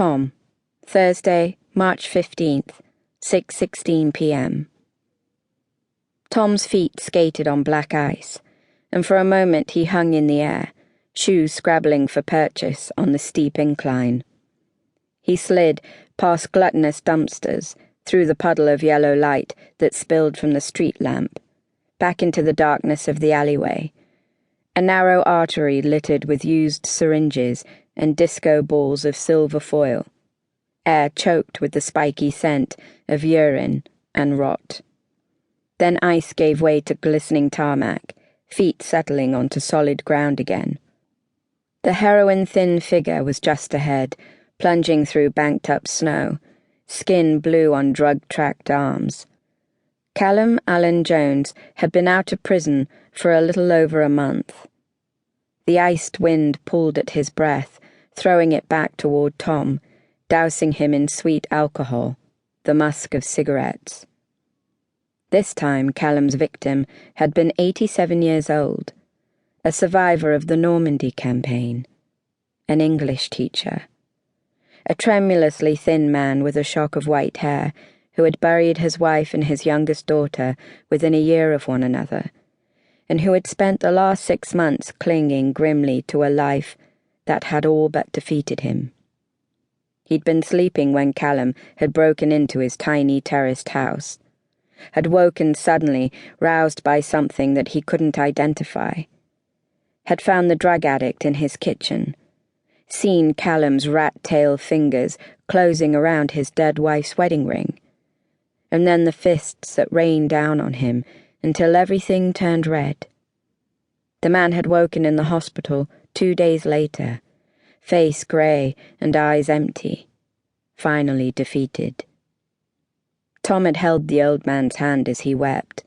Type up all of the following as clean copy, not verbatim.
Tom, Thursday, March 15th, 6:16 p.m. Tom's feet skated on black ice, and for a moment he hung in the air, shoes scrabbling for purchase on the steep incline. He slid past gluttonous dumpsters, through the puddle of yellow light that spilled from the street lamp, back into the darkness of the alleyway, a narrow artery littered with used syringes and disco balls of silver foil, air choked with the spiky scent of urine and rot. Then ice gave way to glistening tarmac, feet settling onto solid ground again. The heroin-thin figure was just ahead, plunging through banked-up snow, skin blue on drug-tracked arms. Callum Allen Jones had been out of prison for a little over a month. The iced wind pulled at his breath, throwing it back toward Tom, dousing him in sweet alcohol, the musk of cigarettes. This time Callum's victim had been 87 years old, a survivor of the Normandy campaign, an English teacher, a tremulously thin man with a shock of white hair who had buried his wife and his youngest daughter within a year of one another, and who had spent the last 6 months clinging grimly to a life that had all but defeated him. He'd been sleeping when Callum had broken into his tiny terraced house, had woken suddenly, roused by something that he couldn't identify, had found the drug addict in his kitchen, seen Callum's rat-tail fingers closing around his dead wife's wedding ring, and then the fists that rained down on him until everything turned red. The man had woken in the hospital 2 days later, face grey and eyes empty, finally defeated. Tom had held the old man's hand as he wept,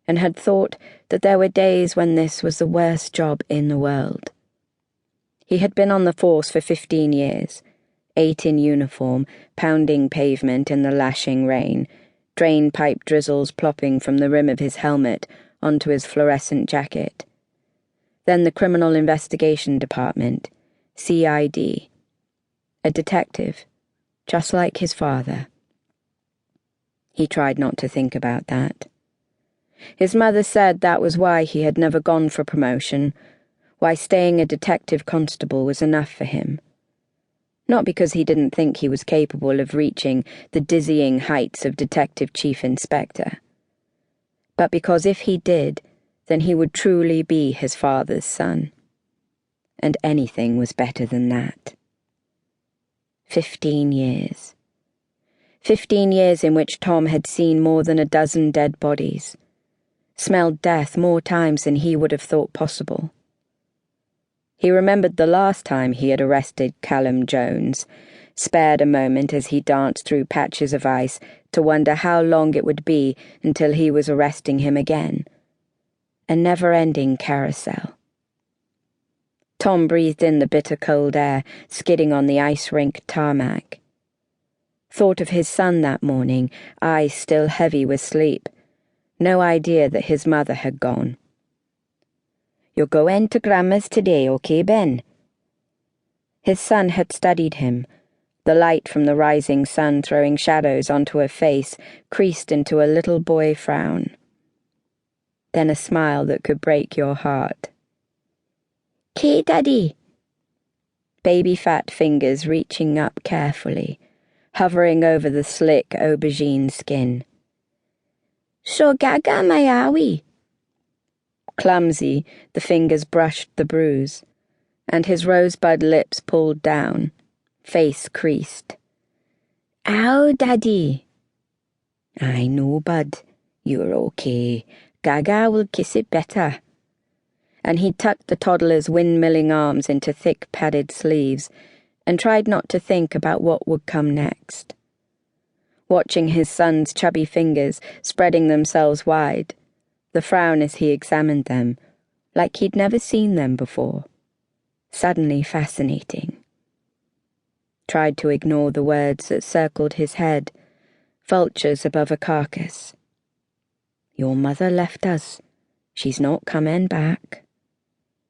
and had thought that there were days when this was the worst job in the world. He had been on the force for 15 years, 8 in uniform, pounding pavement in the lashing rain, drain pipe drizzles plopping from the rim of his helmet onto his fluorescent jacket. Then the Criminal Investigation Department, CID. A detective, just like his father. He tried not to think about that. His mother said that was why he had never gone for promotion, why staying a detective constable was enough for him. Not because he didn't think he was capable of reaching the dizzying heights of detective chief inspector, but because if he did, then he would truly be his father's son. And anything was better than that. 15 years. 15 years in which Tom had seen more than a dozen dead bodies, smelled death more times than he would have thought possible. He remembered the last time he had arrested Callum Jones, spared a moment as he danced through patches of ice to wonder how long it would be until he was arresting him again. A never-ending carousel. Tom breathed in the bitter cold air, skidding on the ice-rink tarmac. Thought of his son that morning, eyes still heavy with sleep. No idea that his mother had gone. "You'll go in to Grandma's today, okay, Ben?" His son had studied him, the light from the rising sun throwing shadows onto a face creased into a little boy frown. Then a smile that could break your heart. "'Kay, Daddy." Baby fat fingers reaching up carefully, hovering over the slick aubergine skin. "So gaga, my owie." Clumsy, the fingers brushed the bruise, and his rosebud lips pulled down, face creased. "Ow, Daddy." "I know, bud. You're okay. Gaga will kiss it better." And he tucked the toddler's windmilling arms into thick padded sleeves and tried not to think about what would come next. Watching his son's chubby fingers spreading themselves wide, the frown as he examined them, like he'd never seen them before, suddenly fascinating. Tried to ignore the words that circled his head, vultures above a carcass. "Your mother left us. She's not coming back."